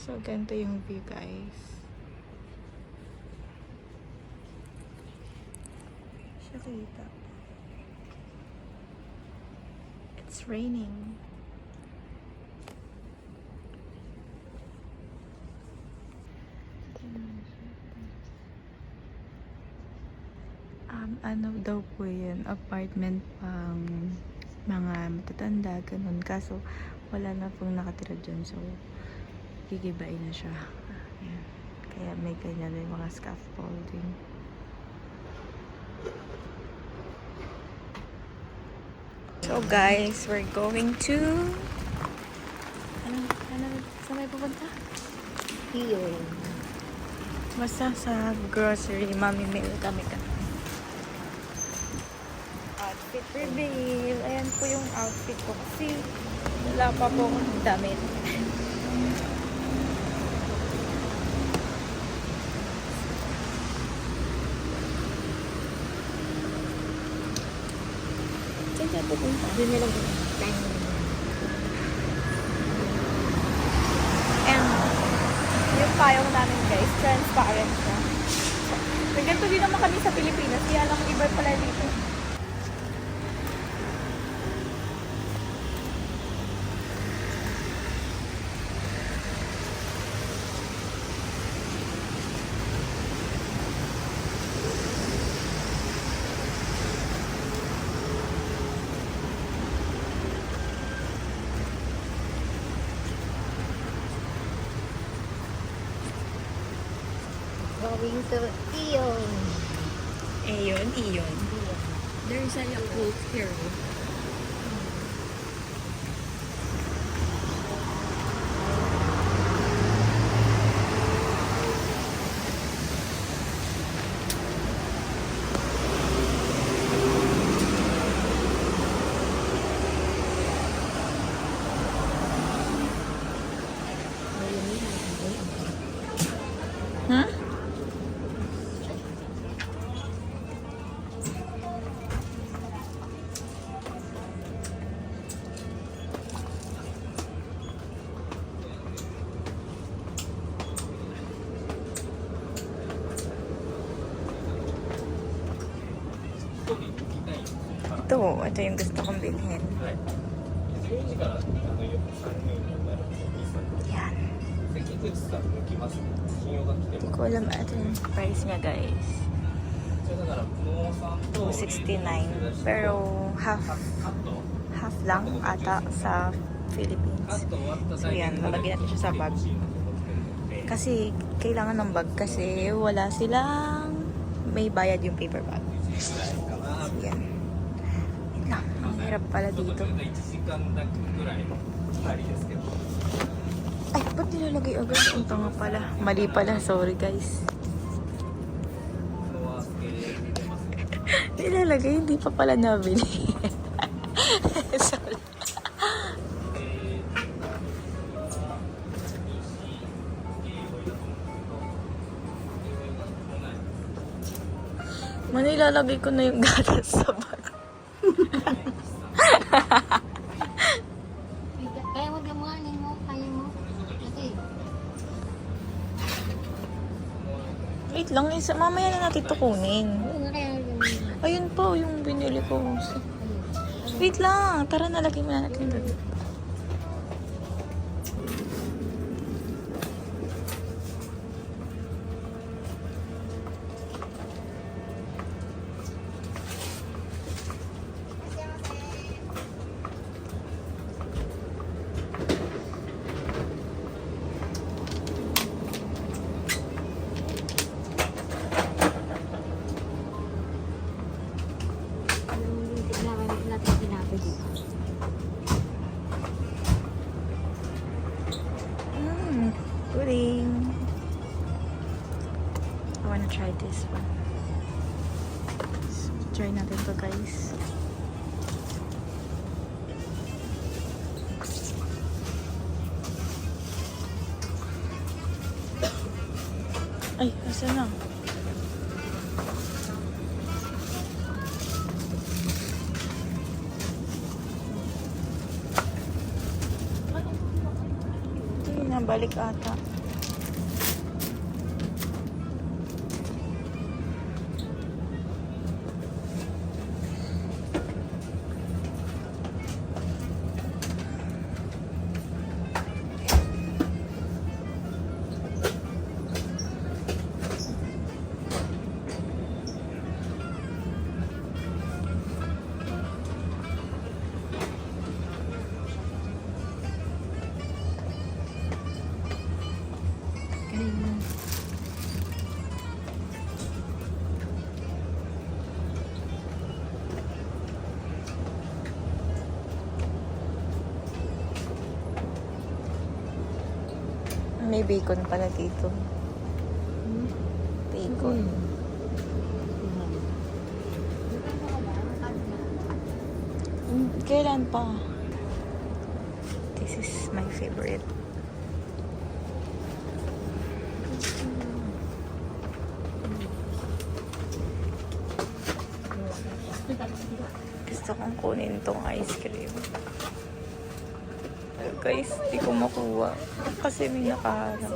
So, ganito yung view, guys. Siya kita. It's raining. Ano daw po yun, apartment pang mga matatanda, ganun. Kaso, wala na pong nakatira dyan. So, gigibain na siya. Ayan. Kaya may ganyan yung mga scaffolding. So, guys, we're going to... Saan may pupunta? Here. Basta sa grocery, mamimili kami ka. Outfit reveal. Ayan po yung outfit ko kasi wala pa po akong damit. Saan ka pupunta? Doon na lang tayo. And yung payong namin, guys, transparent siya. Ganito din naman kami sa Pilipinas. Kaya lang iba pala dito. Going to Iyon. Iyon. There's a Yakult here. Huh? Ito yung gusto kong bilhin. Yan. Hindi ko alam ito yung price niya, guys. 269. Pero half lang ata sa Philippines. So yan, lalagyan natin siya sa bag. Kasi kailangan ng bag kasi wala silang may bayad yung paper bag. So yan. Yun lang. Ang hirap pala dito. Ay, ba't nilalagay agad? Ang tanga pala. Mali pala. Sorry, guys. Nilalagay, hindi pa pala nabili. Sorry. Manilalagay ko na yung gatas sa bag. Kaya wag mo anin mo. Kaya mo. Okay. Wait lang, isa, mamaya na natin ito kunin. Oo, kaya Ayun po, yung binili ko. Wait lang, tara na, lagay mo na natin doon. Pudding. I wanna try this one. So, try natin to, guys. Ay, asa na? balik ata. May bacon pala dito. Bacon. Kailan pa? This is my favorite. Gusto kong kunin tong ice cream. Guys, di ko makuha. Kasi may nakaharap.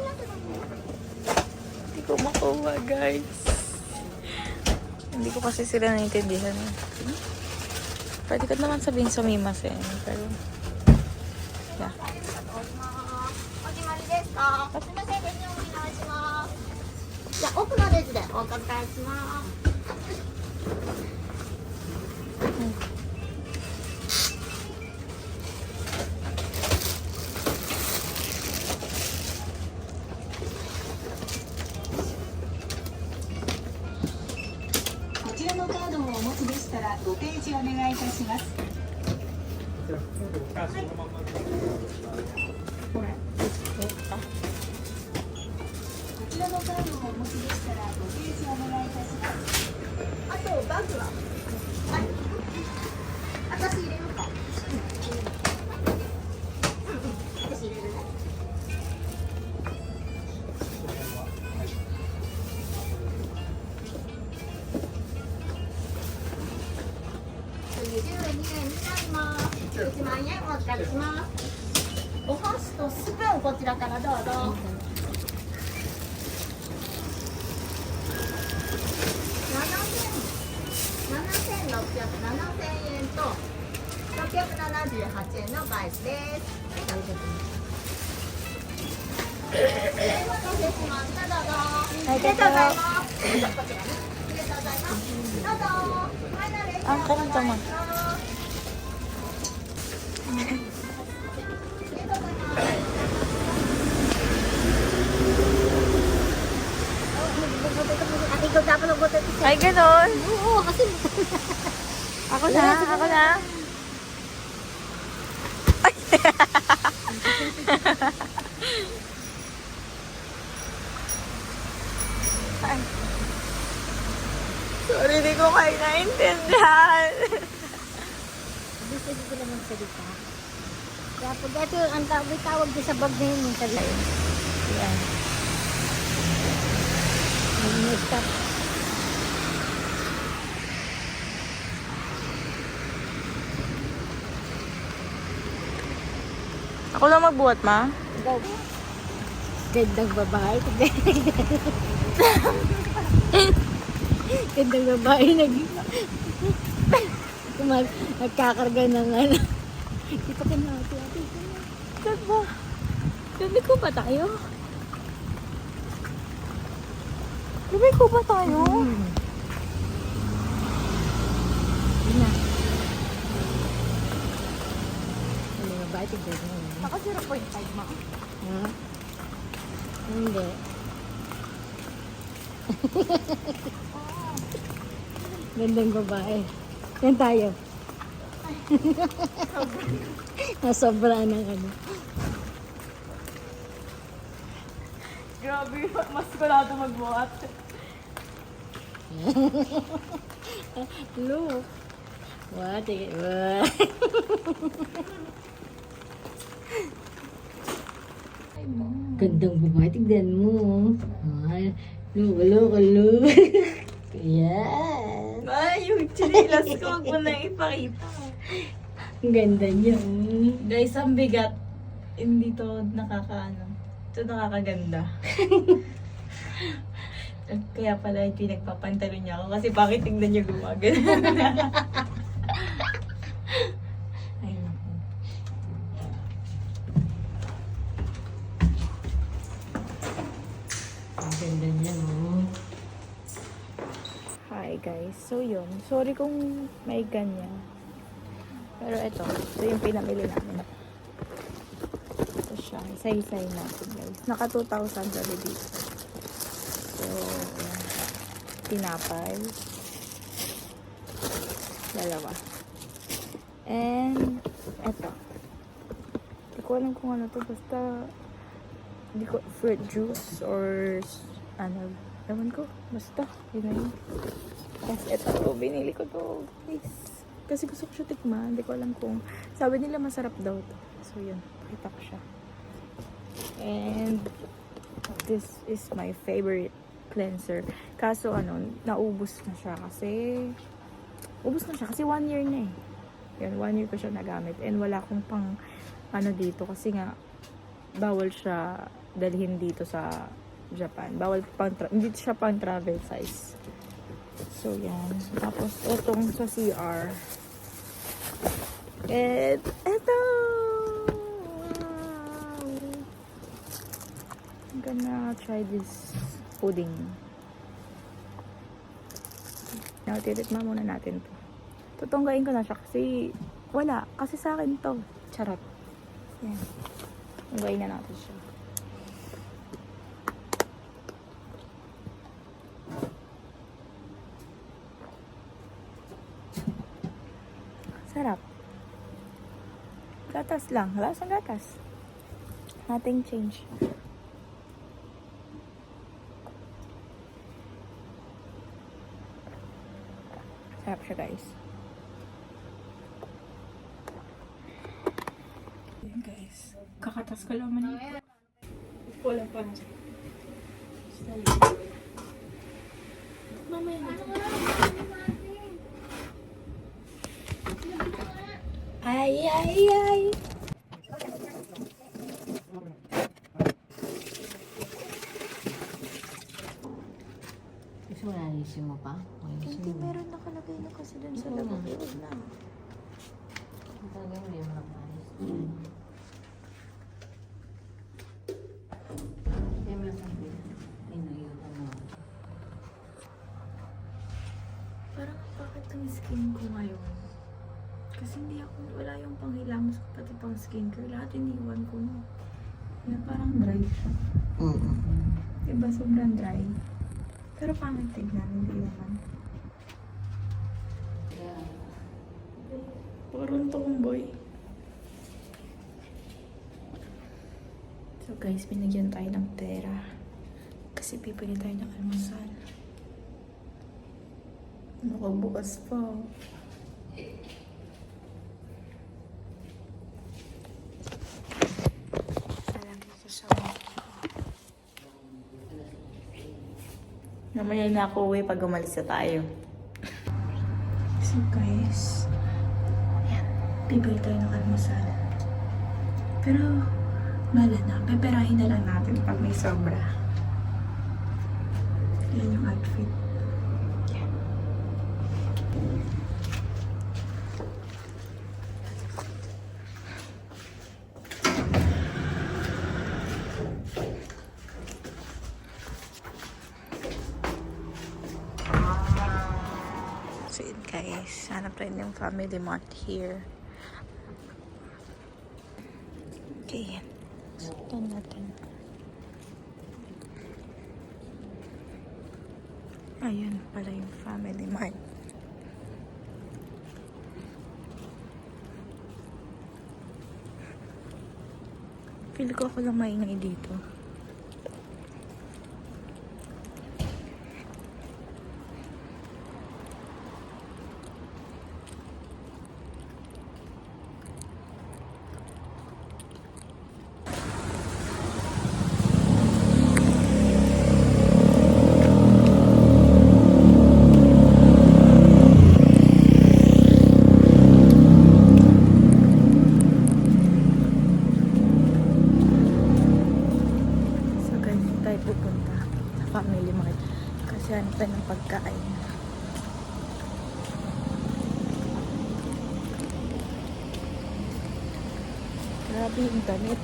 Di ko makuha, guys. Hindi ko kasi sila naiintindihan. Pwede ko naman sabihin sumimasen. Pero, yeah. お決まりですか。すみません、レジお願いします。じゃあ奥のレジでお伺いします。こちらのカードをお持ちでしたらご提示お願いいたします。こちらのカードをお持ちでしたらご提示お願いいたします。あとバッグは。はい。私入れようか。私入れるね。20円になります。1万円お預かりします。お箸とスプーンこちらからどうぞ。7600円と678円のバイスです。お待たせしました。どうぞ。ありがとうございます。こちらね。ありがとうございます。どうぞ。ファイナルレジお願いします。 Ang kanta mo. あ、ikaw dapat ng bote. Ay, ganon. Oo, kasi Ako na, ako na. Ay. Ay. Sorry, di ko kayo naintindihan. gusto ko lang magsalita. Kaya pag ito, ang tawag ko sa bag na yun, yung salita. Yan. Nag-stop. Ako lang magbuhat, ma. Go. Gandang babae. Gandang babae nagkakarga ng ano. Kita ka na ate. Saan ba? Gabi ko ba tayo? Gabi ko ba tayo? Yun na. Ano nga ba? Tignan mo. Ako 0.5, ma. Ha? Hindi. Gandang babae. Yan tayo. Nasobra ng ano. Grabe, mas ko na ito magbuhat. Look. What? What? Gandang babae, tignan mo. Ay, look. Yan. Ma, yung chinilas ko, huwag mo nang ipakita. Ang ganda niya. Guys, ang bigat. Hindi to nakakaano. Ito nakakaganda. Kaya pala pinagpapantalo niya ako kasi bakit tingnan niya gumagano. Ay, naku. Ang ganda niya, no? Hi guys. So yun. Sorry kung may ganyan. Pero ito yung pinamili namin. Ito siya. Isa-isay natin guys. Naka 2,000 sabi dito. So, yan. Tinapay. Dalawa. And, eto. Hindi ko alam kung ano to. Basta, hindi ko, fruit juice or, ano, ewan ko. Basta, yun na yun. Tapos eto, binili ko to. Guys. Kasi gusto ko siya tikman. Hindi ko alam kung, sabi nila masarap daw to. So, yun. Pakita ko siya. And, this is my favorite cleanser. Kaso ano, naubos na siya kasi 1 year na eh. Yan, 1 year ko siya nagamit. And wala akong pang ano dito kasi nga bawal siya dalhin dito sa Japan. Bawal pang hindi siya pang travel size. So yan. Tapos etong sa CR. And eto! I'm gonna try this pudding. Now, titikman muna natin to. Tutunggain ko na siya kasi wala. Kasi sa akin to. Charot. Yan. Tunggain na natin siya. Sarap. Gatas lang. Lasang gatas. Nothing change. Sarap siya guys. Ayan guys. Kakatas ko lang man. Wala pa. Mamaya na. Ay, ay, ay. Gusto mo nalisin mo pa? Hindi, meron nakalagay na kasi dun sa labas. Huwag na. Ang talaga mo yung nakalis. Kaya mo sabi, inayutan mo. Parang bakit ang skin ko ngayon? Kasi hindi ako, wala yung panghilamos ko pati pang skincare. Lahat iniwan ko no. Kaya parang dry siya. Diba sobrang dry? Pero pangit tignan, hindi naman. Parang tomboy. So guys, binigyan tayo ng pera. Kasi pipili tayo ng almusal. Nakabukas pa. Salagi ko sa namaya na ako uwi pag umalis na tayo. So guys, yan, bibili tayo ng almusal. Pero, bala na, peperahin na lang natin pag may sobra. Yan yung outfit. Yan. So yun guys, hanap tayo ng Family Mart here. Okay, yan. Sundan natin. Ayun pala yung Family Mart. Feel ko ako lang maingay dito. tayo pupunta sa Family Mart. Kasi ano pa ng pagkain. Grabe yung damit.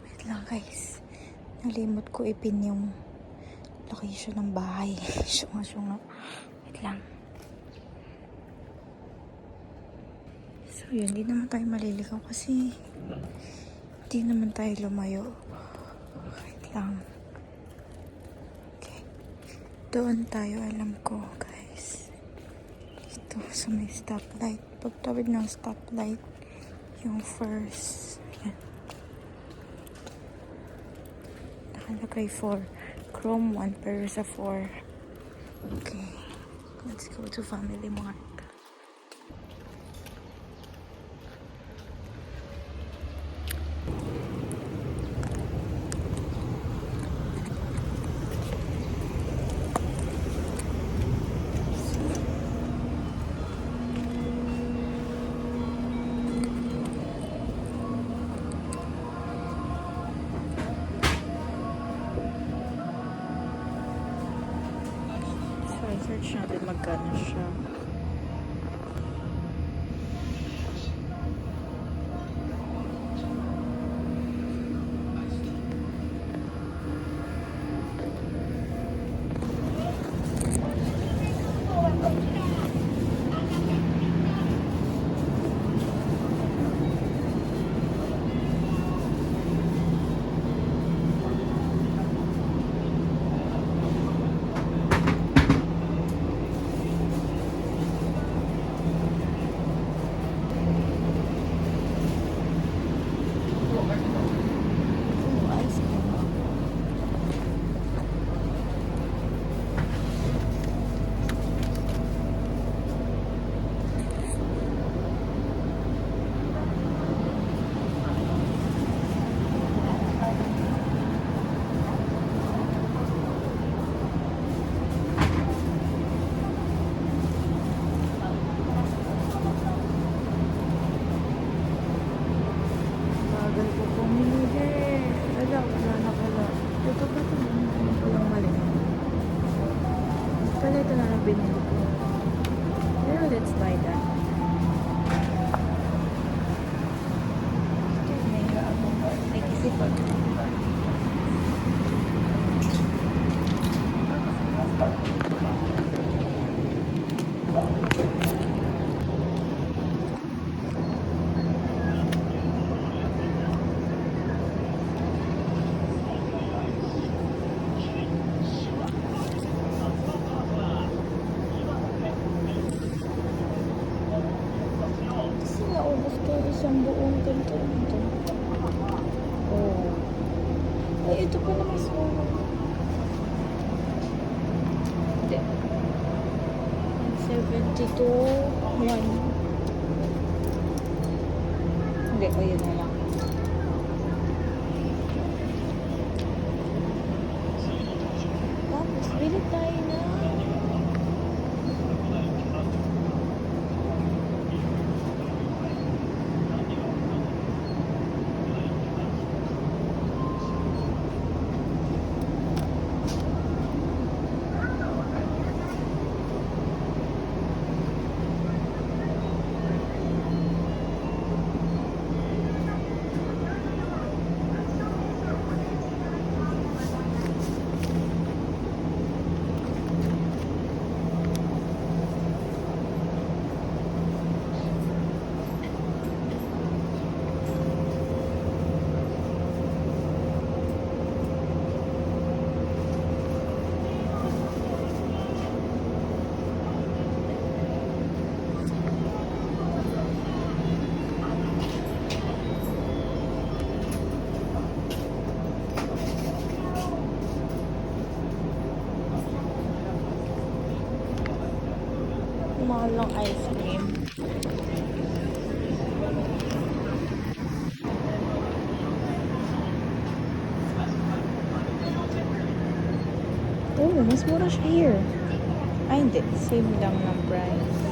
Wait lang guys. Nalimot ko ipin yung location ng bahay. Syunga-syunga. Wait lang. So yun, di naman tayo maliligaw kasi di naman tayo lumayo. Wait lang. Okay. Doon tayo, alam ko guys. Dito sa may stoplight. Pagtawid ng stoplight, yung first. Yan. Nakalagay 4. Chrome 1 pero sa 4. Okay. Let's go to Family Mart. Search natin magkano siya. Bagal ko pumili. Wala na pala. Ito ba ito? Ano ko lang mali? Pala ito na lang binili ko. Pero let's buy that. Nag-isip ako. Kasi naubos ko isang buong ganito. Oh. Ay, ito pala mas mura. Hindi. 72 1. Hindi, o yun na lang. Tapos, bili tayo na. Mahal ng ice cream. Oh, mas mura siya here. Ay, hindi. Same lang ng price.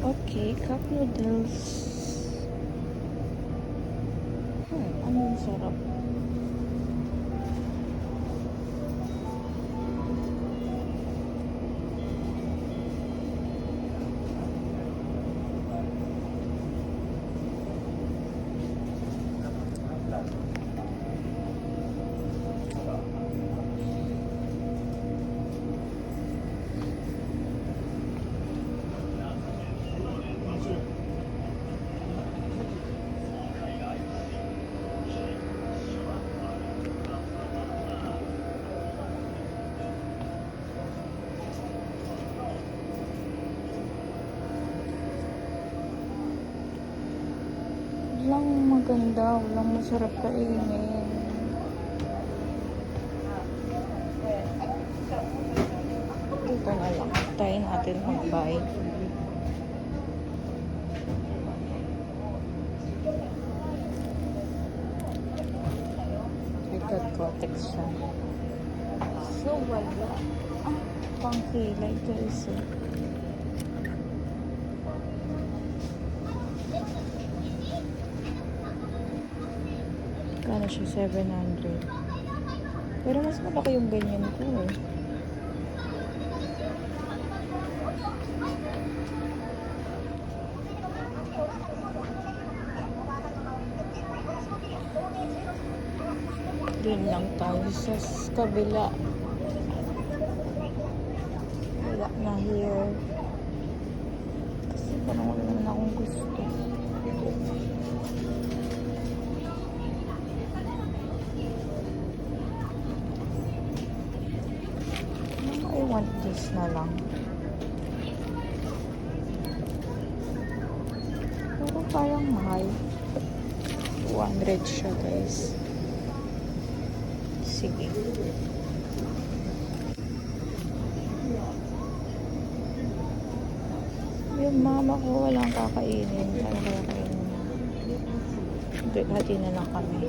Okay, cup noodles. Anong sarap? Walang maganda, walang masarap kainin. Dito na lang. Tayo natin mag-buy. Ito, Kotex siya. So, wala. Pangkilay guys. Kano siya? 700. Pero mas malaki yung ganyan ko eh. Doon lang tayo sa kabila. Wala na here. Kasi parang wala naman akong gusto. I want this na lang. Pero parang mahal. 200 siya guys. Sige. Yung mama ko walang kakainin. Ano kaya kainin niya? Hindi, hati na lang kami.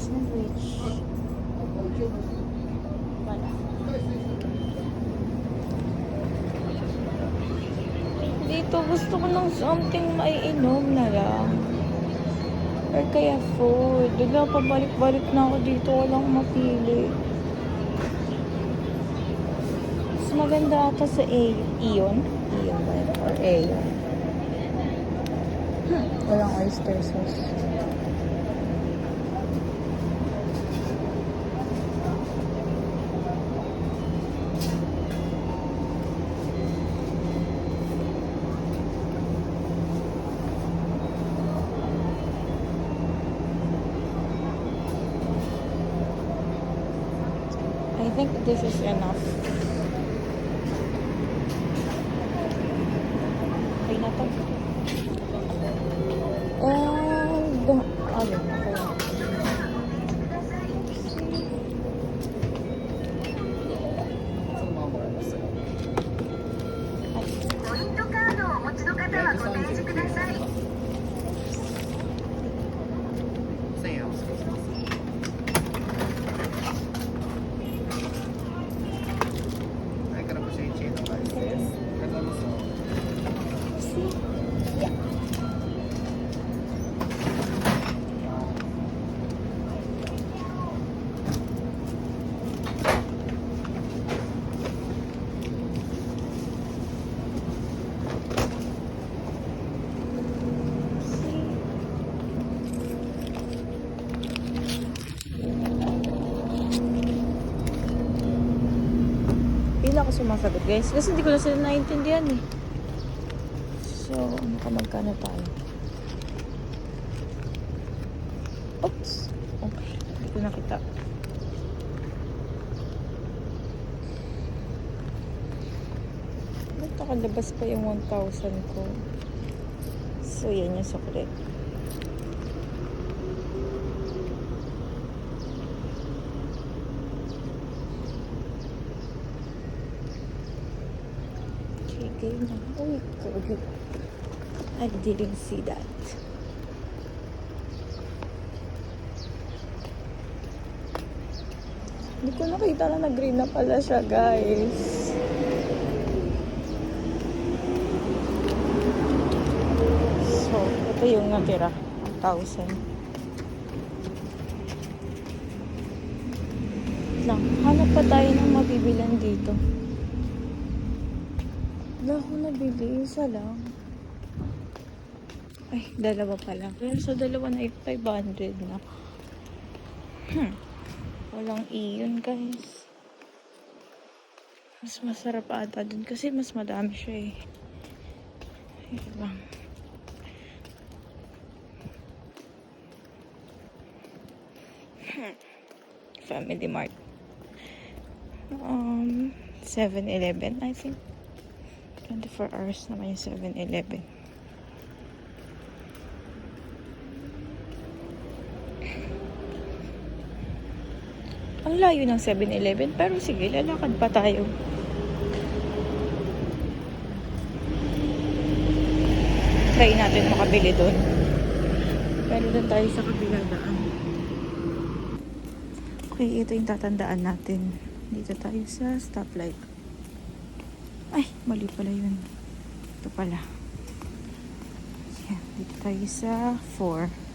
Sandwich. Wala. Dito gusto ko ng something maiinom na lang. Or kaya food. Diba pabalik-balik na ako dito. Walang mapili. Mas maganda ata sa Ion. Ion ba yun? Or Aeon. Walang oyster sauce. I think this is enough. Okay na to. And, ayun, okay. ako sumasagot guys. Kasi hindi ko na sila naiintindihan eh. So, magkano tayo? Oops. Okay. Hindi ko nakita. Ba't nakalabas pa yung 1,000 ko? So, yan yung suklet. Okay, game na. Oh, good. I didn't see that. Hindi ko nakita na nag-green na pala siya, guys. So, ito yung natira. 1,000. Lang, hanap pa tayo ng mabibilan dito. Wala ako nabili. Isa lang. Ay, dalawa pa lang. Pero sa dalawa na 500 na. Walang iyon, guys. Mas masarap ata dun kasi mas madami siya eh. Ito lang. Family Mart. 7-Eleven, I think. 24 hours naman yung 7-Eleven. Ang layo ng 7-Eleven, pero sige, lalakad pa tayo. Try natin makabili doon. Pero doon tayo sa kabilang daan. Okay, ito yung tatandaan natin. Dito tayo sa stoplight. Ay, mali pala yun. Ito pala. Yan, dito tayo sa 4.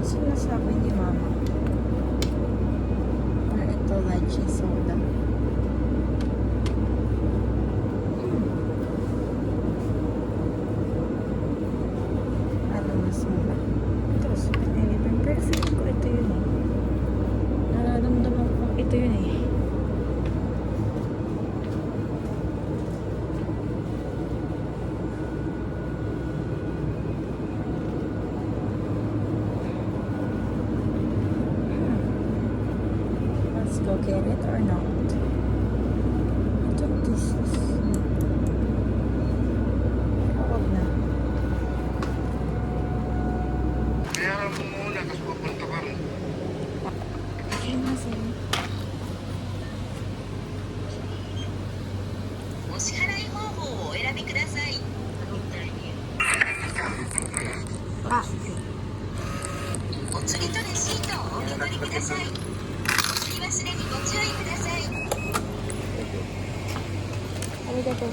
Sinasabi ni Mama na ito lychee soda. Ano mas mura? Ito, 7-Eleven. Pero feeling ko ito yun eh. Nararamdaman ko ito yun eh. Go get it or not? I think this is... Huwag na. Kaya mo muna kasi pupunta ka mo. Okay na sir. お支払い方法をお選びください。Ah, arigato.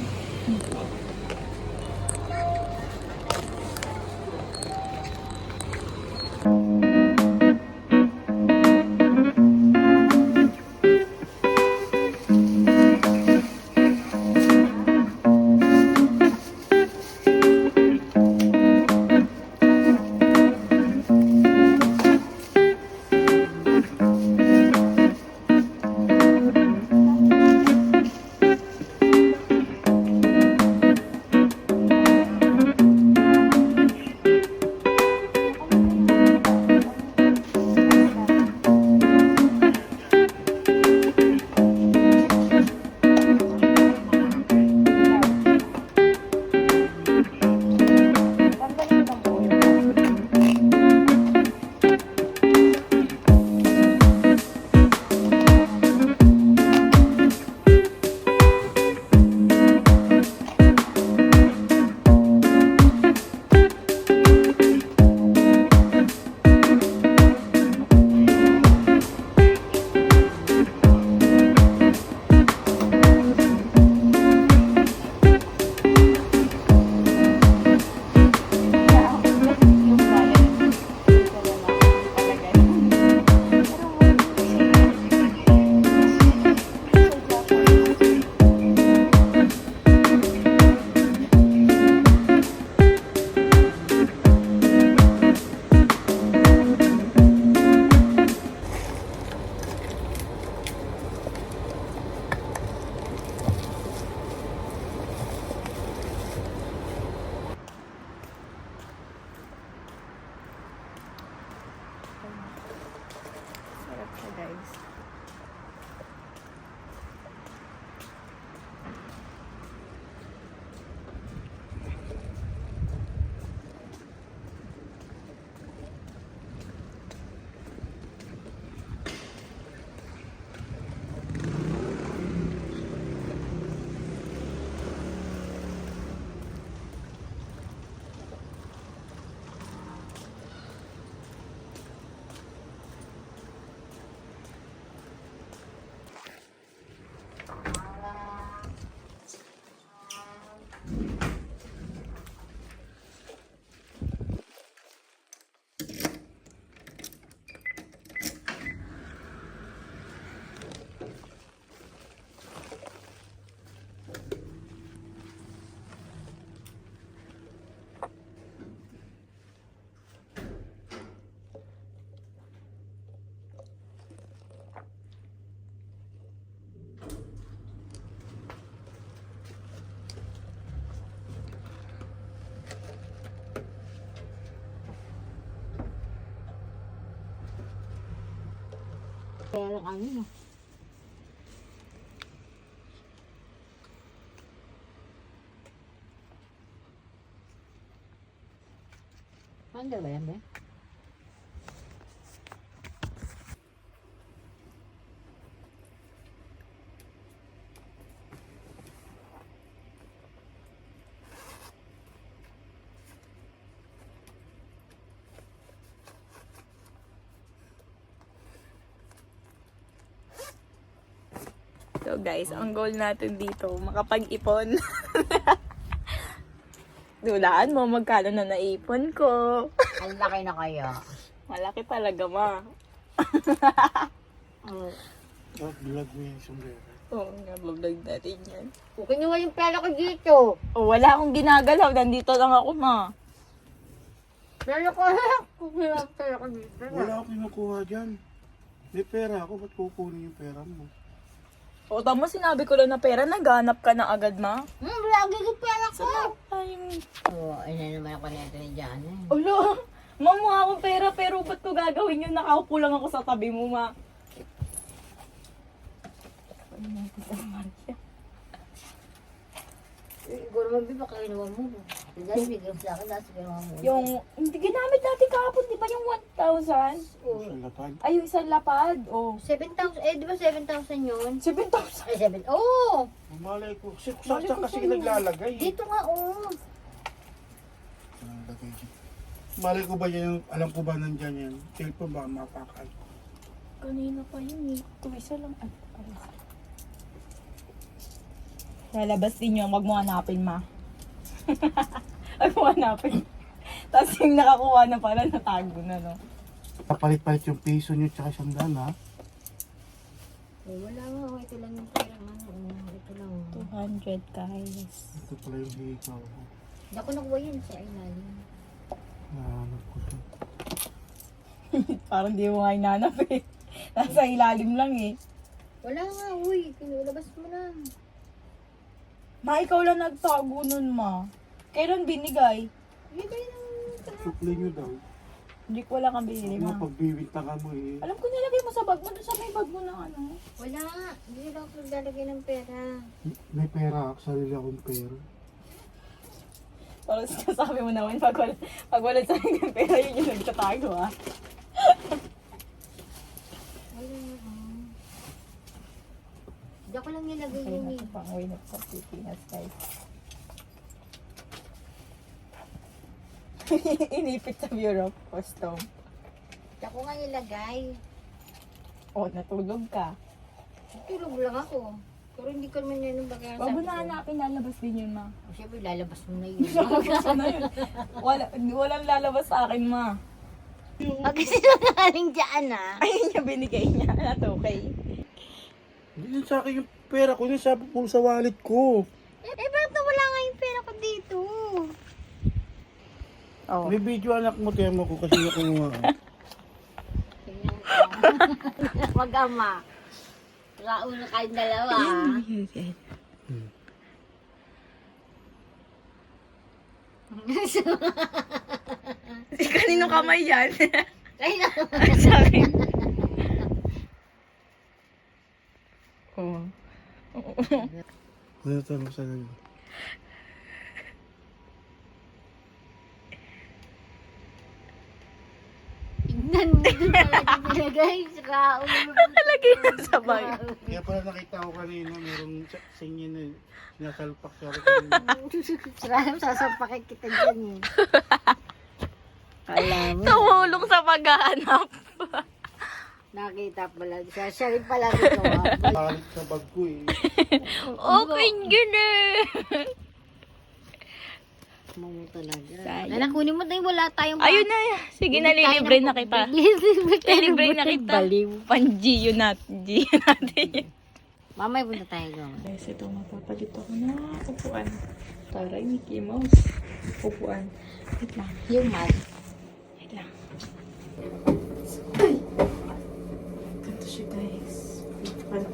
Sarap siya, guys. Pero ano? Ano ba yan, be? So guys, ang goal natin dito, makapag-ipon. Dulaan mo, magkano na naipon ko. Ang laki na kaya. Malaki talaga, ma. Oh, vlog mo yung sombrero. Oo, nabablog natin yan. Okay nyo yung pera ko dito. Oh, wala akong ginagalaw. Nandito lang ako, ma. Pera ko, kukuha yung pera ko dito. Wala akong kinukuha dyan. May pera ako, ba't kukunin yung pera mo? O, tama, sinabi ko lang na pera. Naghanap ka na agad, ma. Lagi yung pera ko. Ay, Oo, ayun na naman ako nito ni Jana. ulo. Mamuha akong pera, pero ba't ko gagawin yun? Nakaupo lang ako sa tabi mo, ma. Siguro mo, baka kinuha mo. Dahil bigyan sa akin, dahil kinuha mo. Yung, hindi ginamit natin kahapon, di ba yung 1,000? Sa lapad. Ay, yung isang lapad. Oh. 7,000, di ba 7,000 yun? 7,000. Ay, 7, oh! Malay ko. Saan kasi naglalagay? Dito nga, oh. lagay dyan. Malay ko ba yan, alam ko ba nandyan yan? Cellphone ba mapakal? Kanina pa yun eh. Kung isa lang. Lalabas din yun. Huwag mo hanapin, ma. Huwag mo hanapin. Tapos yung nakakuha na pala, natago na, no? Papalit-palit yung piso nyo tsaka sandal, ha? Eh, wala nga. Ito lang yung pera. Ito lang. 200, guys. Ito pala yung hikaw ko. Hindi ako nakuha yan sa ilalim. Nahanap ko siya. Parang di mo nga hinanap eh. Nasa ilalim lang eh. Wala nga, uy. Labas mo na. Ma, ikaw lang nagtago nun, ma. Kailan binigay? Bigay ng... Supply nyo daw. Hindi ko wala kang binili, Huwag ma. mo pagbibinta ka mo eh. Alam ko nilagay mo sa bag mo. Doon sa may bag mo na ano. Wala. Hindi lang ako naglalagay ng pera. May pera ako, sarili akong pera. Parang sabi mo naman, pag wala sa akin ng pera, yun yung nagtatago, ah. Wala nga. Hindi ako lang nilagay Kaya yun na eh. ito pang uwi na sa Pilipinas, guys. Inipit sa Bureau of Custom. Hindi ako nga nilagay. Oh, natulog ka. Tulog lang ako. Pero hindi ko naman yan yung bagay. Wag mo na hanapin, lalabas din yun, ma. O syempre, lalabas mo na yun. Sana yun. Walang lalabas sa akin, ma. Pag sinungaling dyan ah. Ayun yung binigay niya. Not okay. Hindi yun sa akin yung pera ko, yun sa pulo sa wallet ko. Eh, bakit wala nga yung pera ko dito? Oh. May video anak mo, tiyan mo ko kasi nakuha. Mag-ama. Rauna kayong dalawa. Kanino kamay yan? Ay, na. Sa akin. Oh. Ano tanong sa ganyan? Tignan mo dun pala yung nilagay. Rauna. Nakalagay na sa bag. Kaya pala nakita ko kanina, merong singin na sinasalpak siya. Sarang sasampakin kita dyan eh. Alam mo. Tumulong sa paghahanap. Nakita pala siya. Siya rin pala ito. Palit sa bag ko eh. Okay, gina. Mo talaga. Sayang. Anak, kunin mo tayo. Wala tayong Ayun na. Sige na, lilibre na kita. Lilibre na kita. Baliw. Pan-Gio natin. Gio natin. Mamay punta tayo doon. Guys, ito mapapalit ako na upuan. Taray, Mickey Mouse. Upuan. Wait lang. Yung mat. Wait lang. Ay! Ganito siya, guys. Pala.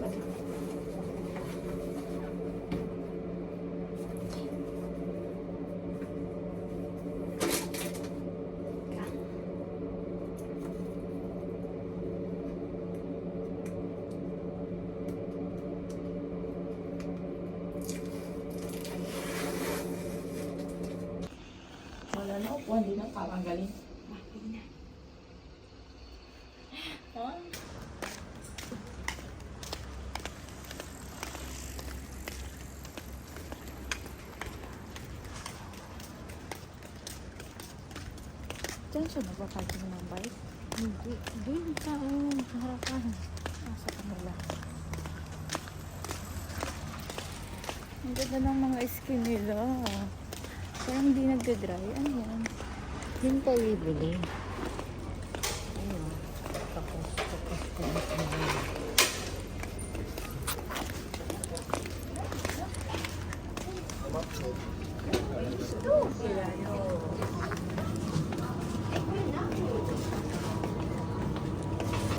Wala na upuan, di na tatanggalin. Huh? Diyan siya nagpaparking ng bike? Hindi. Doon sa harapan. Nasa kanila. Ang ganda ng mga skin nila. Parang hindi nagdadry. Ano yan? Yun tayo bibili. Ayun. Tapos.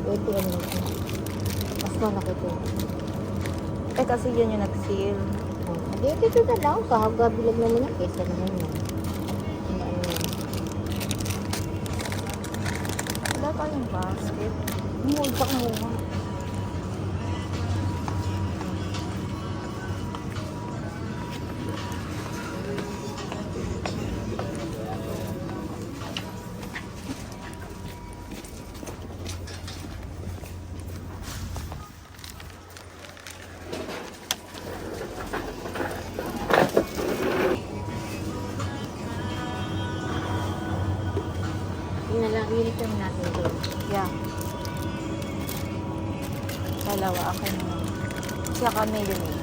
Ito ano. Mas malaki ito. Eh kasi yan yung nag-seal. Hindi, ito na lang. Kahagabilag naman yan. Kesa naman yan. Ano yan? Wala pa yung basket. Multak mo nga. I-return natin to. Yeah. Dalawa, akin na. Saka mayonnaise.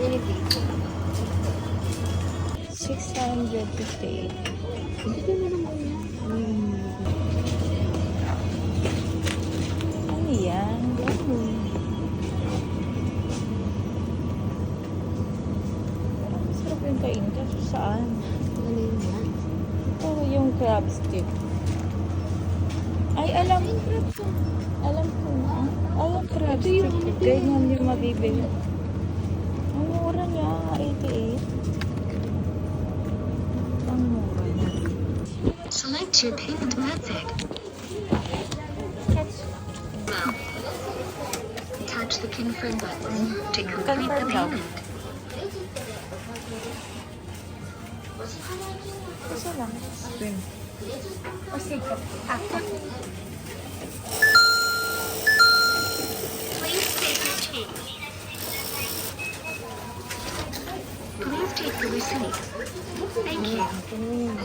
I-return. 658. Hindi na naman yan. Ano yan? Parang masarap yung kainin. Kaso saan? Ano yun yan? Oh, yung crab stick. Ay, alam ko na. Ay, yung crab stick. Ganyan yung mabibili. Ang mura niya, 88. Ang mura niya. Select your payment method. Touch the confirm button to complete the Confirm daw. payment. Kasi lang. Spring. O sige. Ako. Please take your change. Please take the receipt. Thank you. Ano yun?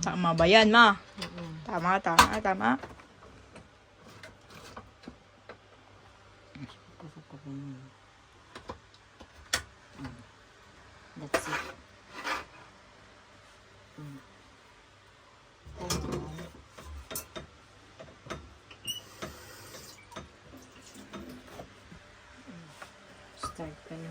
Tama ba yan, ma? Tama. That's it. Start ka na.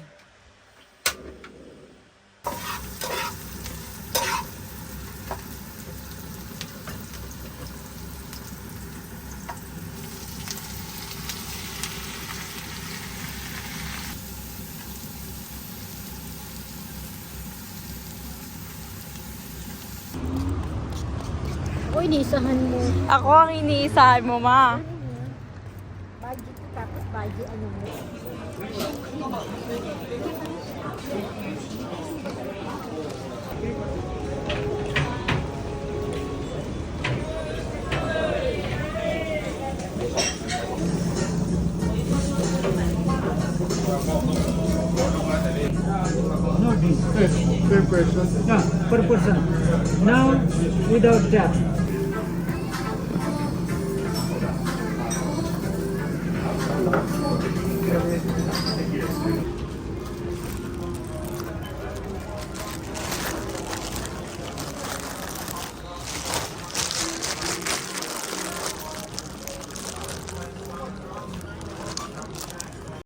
Uy, niisahan mo. Ako ang iniisahan mo, ma. Budget tapos budget ano mo. No, per person. No, per person. Now, without that.